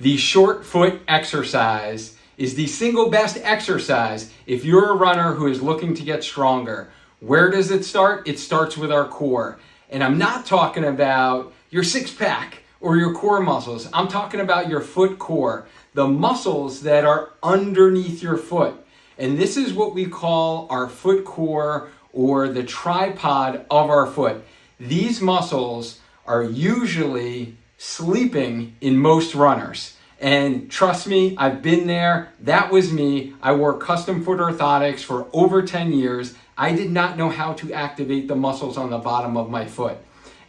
The short foot exercise is the single best exercise if you're a runner who is looking to get stronger. Where does it start? It starts with our core. And I'm not talking about your six pack or your core muscles. I'm talking about your foot core, the muscles that are underneath your foot. And this is what we call our foot core, or the tripod of our foot. These muscles are usually sleeping in most runners. And trust me, I've been there. That was me. I wore custom foot orthotics for over 10 years. I did not know how to activate the muscles on the bottom of my foot.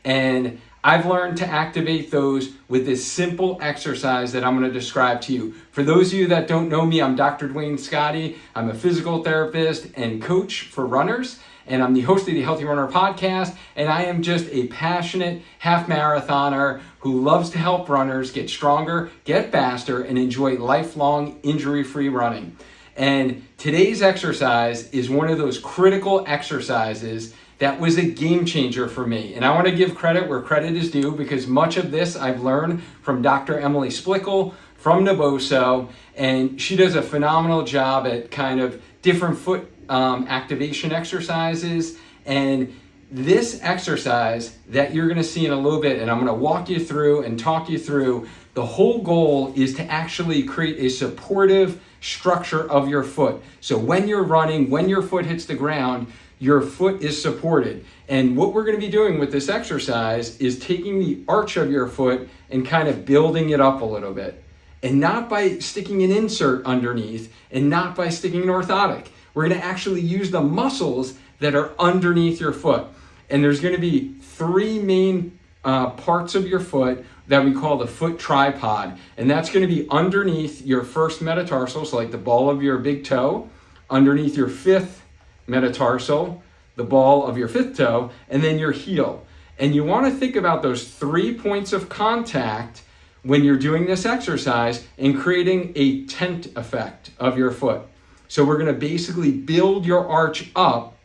And I've learned to activate those with this simple exercise that I'm going to describe to you. For those of you that don't know me, I'm Dr. Duane Scotti. I'm a physical therapist and coach for runners, and I'm the host of the Healthy Runner podcast, and I am just a passionate half marathoner who loves to help runners get stronger, get faster, and enjoy lifelong injury-free running. And today's exercise is one of those critical exercises that was a game changer for me. And I want to give credit where credit is due, because much of this I've learned from Dr. Emily Splickle from Naboso, and she does a phenomenal job at kind of different foot activation exercises. And this exercise that you're going to see in a little bit, and I'm going to walk you through and talk you through, the whole goal is to actually create a supportive structure of your foot. So when you're running, when your foot hits the ground, your foot is supported. And what we're going to be doing with this exercise is taking the arch of your foot and kind of building it up a little bit. And not by sticking an insert underneath, and not by sticking an orthotic. We're going to actually use the muscles that are underneath your foot. And there's going to be three main parts of your foot that we call the foot tripod. And that's going to be underneath your first metatarsal, so like the ball of your big toe, underneath your fifth metatarsal, the ball of your fifth toe, and then your heel. And you want to think about those 3 points of contact when you're doing this exercise and creating a tent effect of your foot. So we're going to basically build your arch up,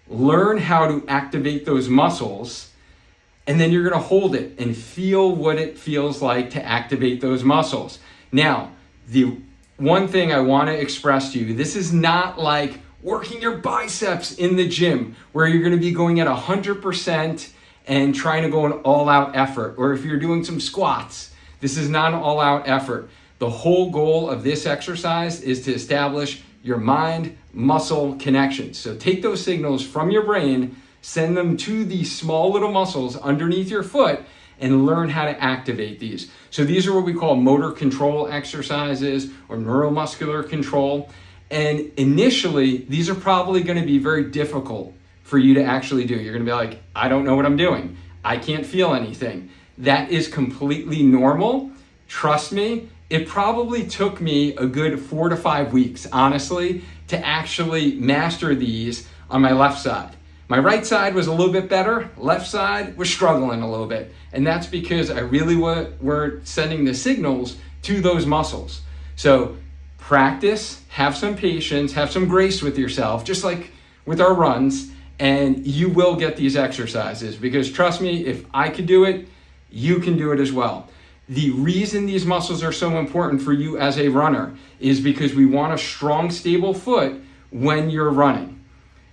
learn how to activate those muscles, and then you're going to hold it and feel what it feels like to activate those muscles. Now, the one thing I want to express to you, this is not like working your biceps in the gym where you're going to be going at 100% and trying to go an all-out effort. Or if you're doing some squats, this is not an all-out effort. The whole goal of this exercise is to establish your mind-muscle connection. So take those signals from your brain, send them to these small little muscles underneath your foot, and learn how to activate these. So these are what we call motor control exercises or neuromuscular control. And initially, these are probably going to be very difficult for you to actually do. You're going to be like, I don't know what I'm doing. I can't feel anything. That is completely normal. Trust me, it probably took me a good 4 to 5 weeks, honestly, to actually master these on my left side. My right side was a little bit better. Left side was struggling a little bit. And that's because I really weren't sending the signals to those muscles. So practice, have some patience, have some grace with yourself, just like with our runs, and you will get these exercises, because trust me, if I could do it, you can do it as well. The reason these muscles are so important for you as a runner is because we want a strong, stable foot when you're running.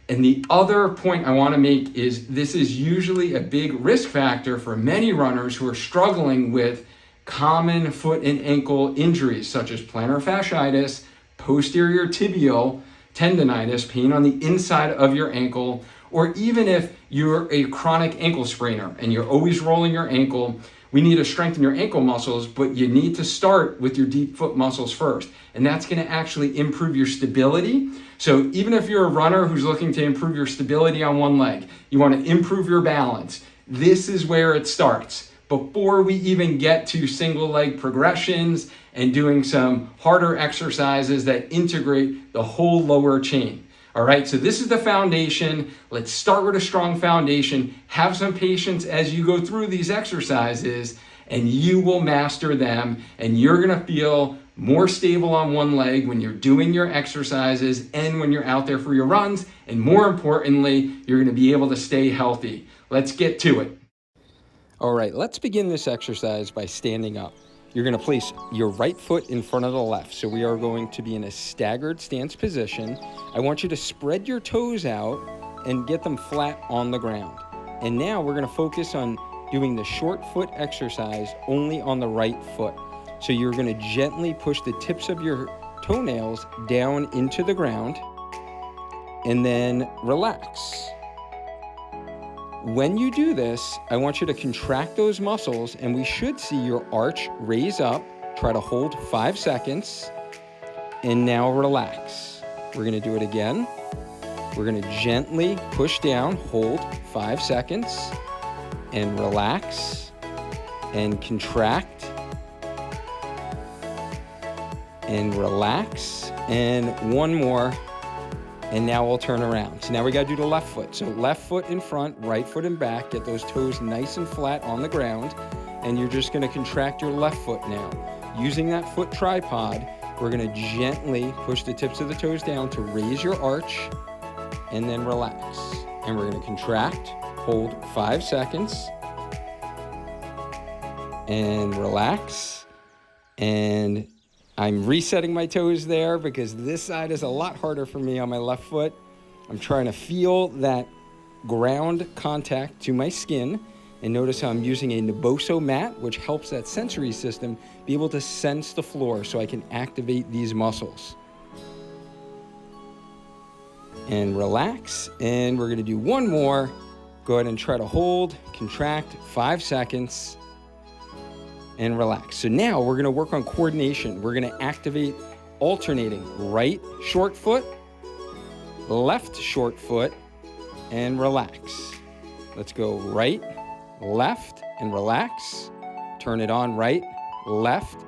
And the other point I want to make is this is usually a big risk factor for many runners who are struggling with common foot and ankle injuries such as plantar fasciitis, posterior tibial tendonitis, pain on the inside of your ankle, or even if you're a chronic ankle sprainer and you're always rolling your ankle. We need to strengthen your ankle muscles, but you need to start with your deep foot muscles first. And that's going to actually improve your stability. So even if you're a runner who's looking to improve your stability on one leg, you want to improve your balance, this is where it starts. Before we even get to single leg progressions and doing some harder exercises that integrate the whole lower chain. All right, so this is the foundation. Let's start with a strong foundation. Have some patience as you go through these exercises, and you will master them, and you're gonna feel more stable on one leg when you're doing your exercises and when you're out there for your runs, and more importantly, you're gonna be able to stay healthy. Let's get to it. All right, let's begin this exercise by standing up. You're going to place your right foot in front of the left. So we are going to be in a staggered stance position. I want you to spread your toes out and get them flat on the ground. And now we're going to focus on doing the short foot exercise only on the right foot. So you're going to gently push the tips of your toenails down into the ground and then relax. When you do this, I want you to contract those muscles and we should see your arch raise up. Try to hold 5 seconds and now relax. We're going to do it again. We're going to gently push down, hold 5 seconds and relax and contract and relax and one more. And now we'll turn around. So now we got to do the left foot. So left foot in front, right foot in back. Get those toes nice and flat on the ground. And you're just going to contract your left foot now. Using that foot tripod, we're going to gently push the tips of the toes down to raise your arch and then relax. And we're going to contract, hold 5 seconds and relax. And I'm resetting my toes there because this side is a lot harder for me on my left foot. I'm trying to feel that ground contact to my skin. And notice how I'm using a Naboso mat, which helps that sensory system be able to sense the floor so I can activate these muscles. And relax. And we're going to do one more. Go ahead and try to hold, contract 5 seconds. And relax. So now we're going to work on coordination. We're going to activate alternating right short foot, left short foot, and relax. Let's go right, left, and relax. Turn it on right, left,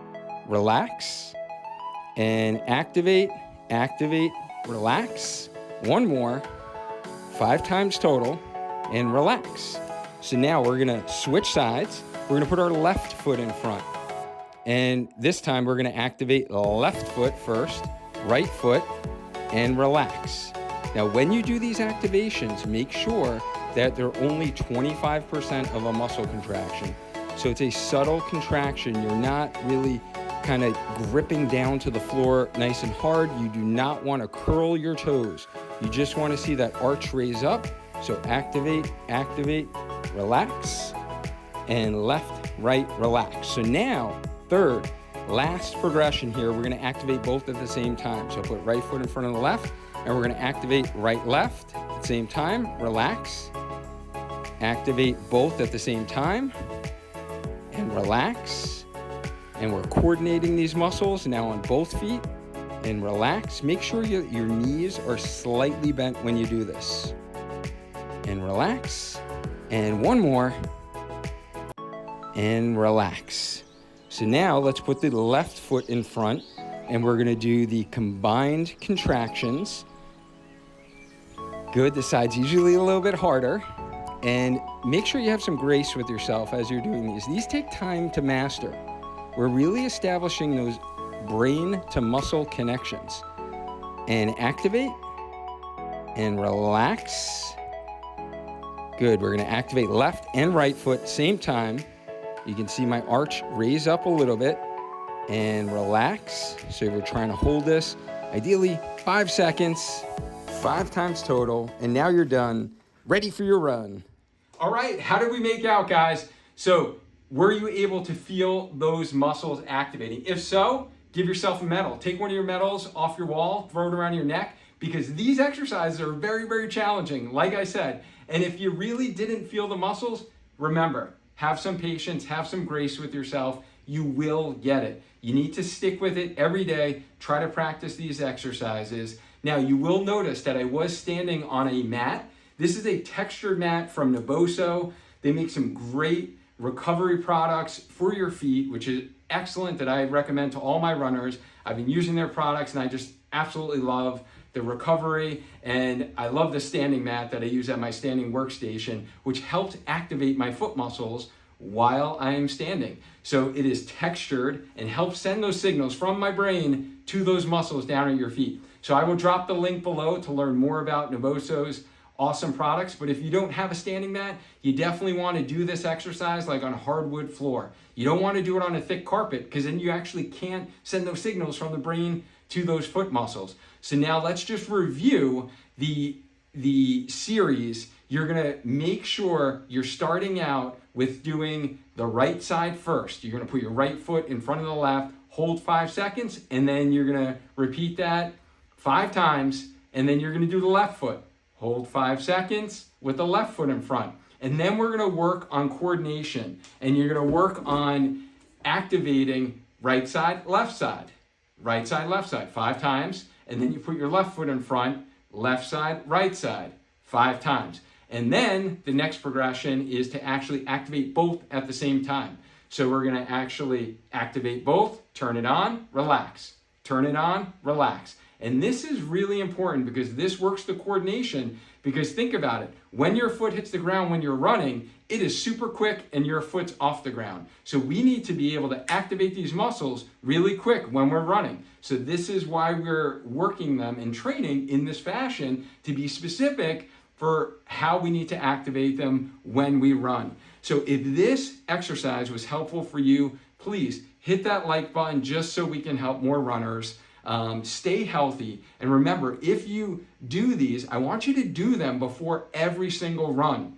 relax, and activate, relax. One more, 5 times total, and relax. So now we're going to switch sides. We're going to put our left foot in front. And this time we're going to activate left foot first, right foot, and relax. Now, when you do these activations, make sure that they're only 25% of a muscle contraction. So it's a subtle contraction. You're not really kind of gripping down to the floor nice and hard. You do not want to curl your toes. You just want to see that arch raise up. So activate, relax. And left, right, relax. So now, third, last progression here, we're going to activate both at the same time. So put right foot in front of the left, and we're going to activate right, left at the same time. Relax. Activate both at the same time, and relax. And we're coordinating these muscles now on both feet, and relax. Make sure your knees are slightly bent when you do this. And relax. And one more. And relax. So now let's put the left foot in front and we're going to do the combined contractions. Good. The side's usually a little bit harder. And make sure you have some grace with yourself as you're doing these. These take time to master. We're really establishing those brain to muscle connections. And activate and relax. Good. We're going to activate left and right foot same time. You can see my arch raise up a little bit and relax. So we're trying to hold this, ideally 5 seconds, 5 times total. And now you're done, ready for your run. All right, how did we make out, guys? So were you able to feel those muscles activating? If so, give yourself a medal. Take one of your medals off your wall, throw it around your neck, because these exercises are very, very challenging, like I said. And if you really didn't feel the muscles, remember, have some patience, have some grace with yourself. You will get it. You need to stick with it every day. Try to practice these exercises. Now, you will notice that I was standing on a mat. This is a textured mat from Naboso. They make some great recovery products for your feet, which is excellent, that I recommend to all my runners. I've been using their products and I just absolutely love the recovery, and I love the standing mat that I use at my standing workstation, which helps activate my foot muscles while I am standing. So it is textured and helps send those signals from my brain to those muscles down at your feet. So I will drop the link below to learn more about Naboso's awesome products. But if you don't have a standing mat, you definitely want to do this exercise like on a hardwood floor. You don't want to do it on a thick carpet, because then you actually can't send those signals from the brain to those foot muscles. So now let's just review the series. You're gonna make sure you're starting out with doing the right side first. You're gonna put your right foot in front of the left, hold 5 seconds, and then you're gonna repeat that 5 times, and then you're gonna do the left foot. Hold 5 seconds with the left foot in front. And then we're gonna work on coordination, and you're gonna work on activating right side, left side, 5 times, and then you put your left foot in front, left side, right side, 5 times. And then the next progression is to actually activate both at the same time. So we're gonna actually activate both, turn it on, relax, turn it on, relax. And this is really important because this works the coordination, because think about it, when your foot hits the ground when you're running, it is super quick and your foot's off the ground. So we need to be able to activate these muscles really quick when we're running. So this is why we're working them and training in this fashion to be specific for how we need to activate them when we run. So if this exercise was helpful for you, please hit that like button just so we can help more runners. Stay healthy. And remember, if you do these, I want you to do them before every single run.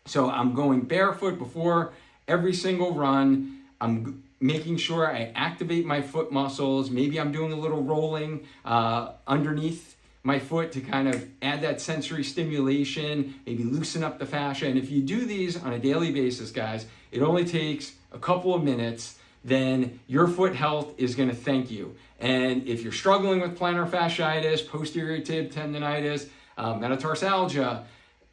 So I'm going barefoot before every single run. I'm making sure I activate my foot muscles. Maybe I'm doing a little rolling underneath my foot to kind of add that sensory stimulation, maybe loosen up the fascia. And if you do these on a daily basis, guys, it only takes a couple of minutes, then your foot health is gonna thank you. And if you're struggling with plantar fasciitis, posterior tib tendonitis, metatarsalgia,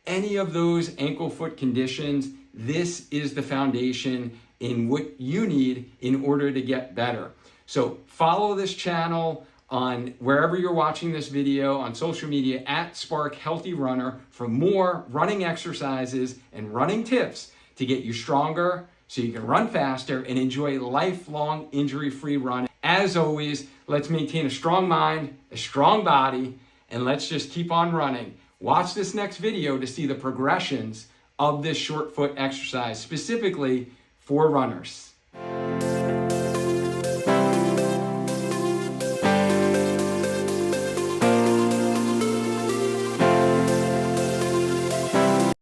any of those ankle foot conditions, this is the foundation in what you need in order to get better. So follow this channel on wherever you're watching this video, on social media at Spark Healthy Runner, for more running exercises and running tips to get you stronger so you can run faster and enjoy lifelong injury-free running. As always, let's maintain a strong mind, a strong body, and let's just keep on running. Watch this next video to see the progressions of this short foot exercise specifically for runners.